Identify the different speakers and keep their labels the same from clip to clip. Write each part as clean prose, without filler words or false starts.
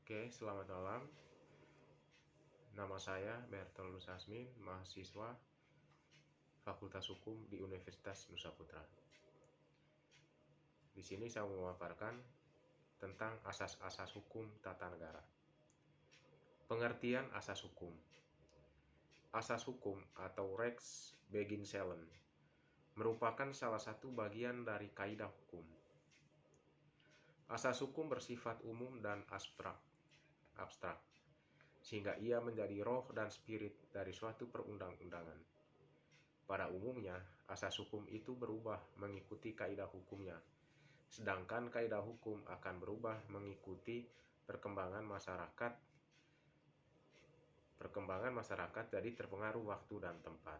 Speaker 1: Oke, selamat malam. Nama saya Bertolus Asmin, mahasiswa Fakultas Hukum di Universitas Nusa Putra. Di sini saya memaparkan tentang asas-asas hukum tata negara. Pengertian asas hukum. Asas hukum atau Rex Beginselen merupakan salah satu bagian dari kaidah hukum. Asas hukum bersifat umum dan abstrak, sehingga ia menjadi roh dan spirit dari suatu perundang-undangan. Pada umumnya, asas hukum itu berubah mengikuti kaidah hukumnya, sedangkan kaidah hukum akan berubah mengikuti perkembangan masyarakat jadi terpengaruh waktu dan tempat.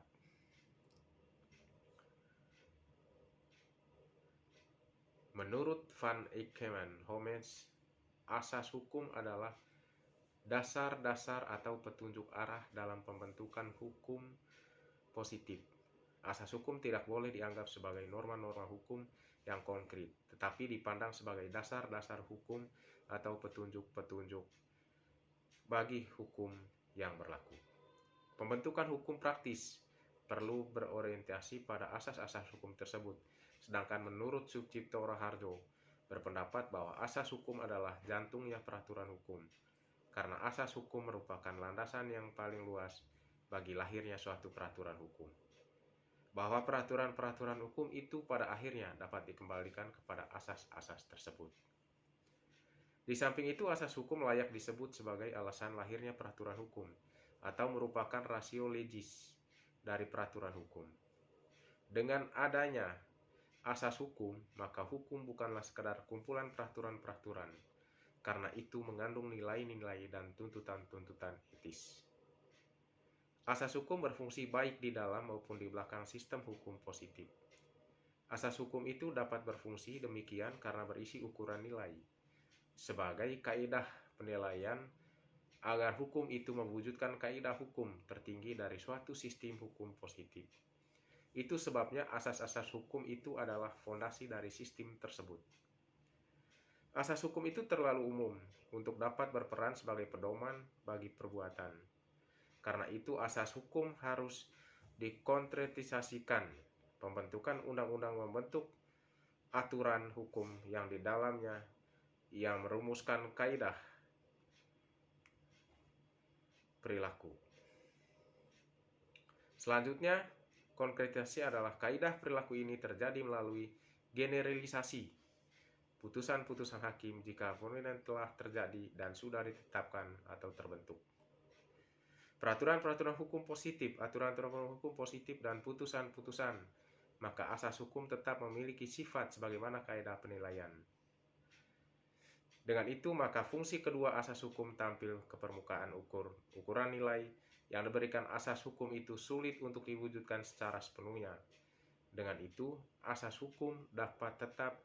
Speaker 1: Menurut Van Eyck-Homesch, asas hukum adalah dasar-dasar atau petunjuk arah dalam pembentukan hukum positif. Asas hukum tidak boleh dianggap sebagai norma-norma hukum yang konkret, tetapi dipandang sebagai dasar-dasar hukum atau petunjuk-petunjuk bagi hukum yang berlaku. Pembentukan hukum praktis perlu berorientasi pada asas-asas hukum tersebut, sedangkan menurut Sucipto Raharjo berpendapat bahwa asas hukum adalah jantungnya peraturan hukum, karena asas hukum merupakan landasan yang paling luas bagi lahirnya suatu peraturan hukum. Bahwa peraturan-peraturan hukum itu pada akhirnya dapat dikembalikan kepada asas-asas tersebut. Di samping itu, asas hukum layak disebut sebagai alasan lahirnya peraturan hukum atau merupakan ratio legis dari peraturan hukum. Dengan adanya asas hukum, maka hukum bukanlah sekadar kumpulan peraturan-peraturan, karena itu mengandung nilai-nilai dan tuntutan-tuntutan etis. Asas hukum berfungsi baik di dalam maupun di belakang sistem hukum positif. Asas hukum itu dapat berfungsi demikian karena berisi ukuran nilai sebagai kaidah penilaian agar hukum itu mewujudkan kaidah hukum tertinggi dari suatu sistem hukum positif. Itu sebabnya asas-asas hukum itu adalah fondasi dari sistem tersebut. Asas hukum itu terlalu umum untuk dapat berperan sebagai pedoman bagi perbuatan. Karena itu asas hukum harus dikonkretisasikan. Pembentukan undang-undang membentuk aturan hukum yang di dalamnya yang merumuskan kaidah perilaku. Selanjutnya, konkretisasi adalah kaidah perilaku ini terjadi melalui generalisasi putusan-putusan hakim jika fenomena telah terjadi dan sudah ditetapkan atau terbentuk. Peraturan-peraturan hukum positif, aturan-aturan hukum positif dan putusan-putusan, maka asas hukum tetap memiliki sifat sebagaimana kaidah penilaian. Dengan itu, maka fungsi kedua asas hukum tampil ke permukaan ukuran nilai yang diberikan asas hukum itu sulit untuk diwujudkan secara sepenuhnya. Dengan itu, asas hukum dapat tetap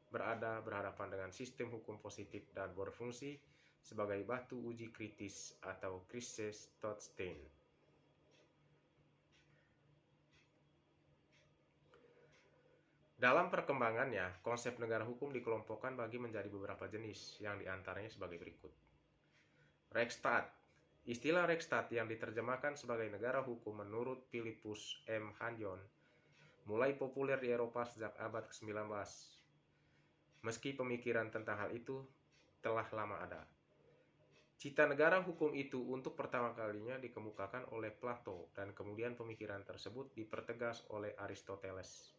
Speaker 1: berada berhadapan dengan sistem hukum positif dan berfungsi sebagai batu uji kritis atau Krisis-Touchstone. Dalam perkembangannya, konsep negara hukum dikelompokkan bagi menjadi beberapa jenis, yang diantaranya sebagai berikut. Rechtsstaat. Istilah Rechtsstaat yang diterjemahkan sebagai negara hukum menurut Philippus M. Hanjon mulai populer di Eropa sejak abad ke-19. Meski pemikiran tentang hal itu telah lama ada. Cita negara hukum itu untuk pertama kalinya dikemukakan oleh Plato dan kemudian pemikiran tersebut dipertegas oleh Aristoteles.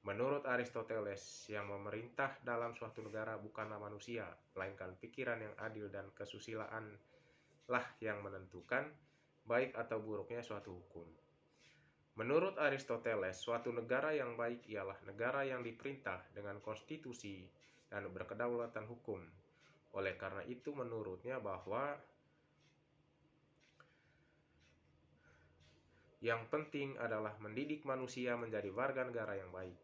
Speaker 1: Menurut Aristoteles, yang memerintah dalam suatu negara bukanlah manusia, melainkan pikiran yang adil dan kesusilaan lah yang menentukan baik atau buruknya suatu hukum. Menurut Aristoteles, suatu negara yang baik ialah negara yang diperintah dengan konstitusi dan berkedaulatan hukum. Oleh karena itu, menurutnya bahwa yang penting adalah mendidik manusia menjadi warga negara yang baik.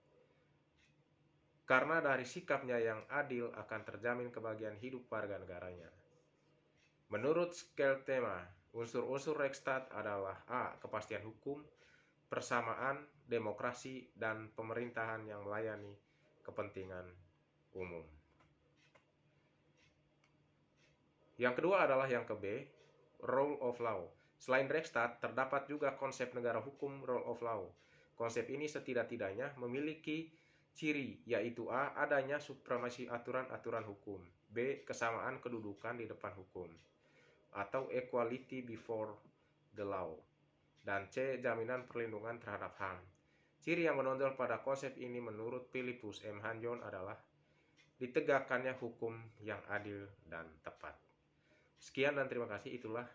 Speaker 1: Karena dari sikapnya yang adil akan terjamin kebahagiaan hidup warga negaranya. Menurut Skeltema, unsur-unsur Rechtsstaat adalah A. Kepastian hukum, persamaan, demokrasi, dan pemerintahan yang melayani kepentingan umum. Yang kedua adalah yang ke B, rule of law. Selain Rechtsstaat, terdapat juga konsep negara hukum rule of law. Konsep ini setidak-tidaknya memiliki ciri, yaitu A. Adanya supremasi aturan-aturan hukum, B. Kesamaan kedudukan di depan hukum, atau equality before the law, dan C. Jaminan perlindungan terhadap HAM. Ciri yang menonjol pada konsep ini menurut Philippus M. Hanjon adalah ditegakkannya hukum yang adil dan tepat. Sekian dan terima kasih. Itulah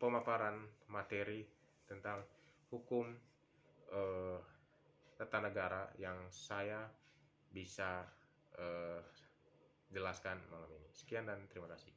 Speaker 1: pemaparan materi tentang hukum tata negara yang saya bisa jelaskan malam ini. Sekian dan terima kasih.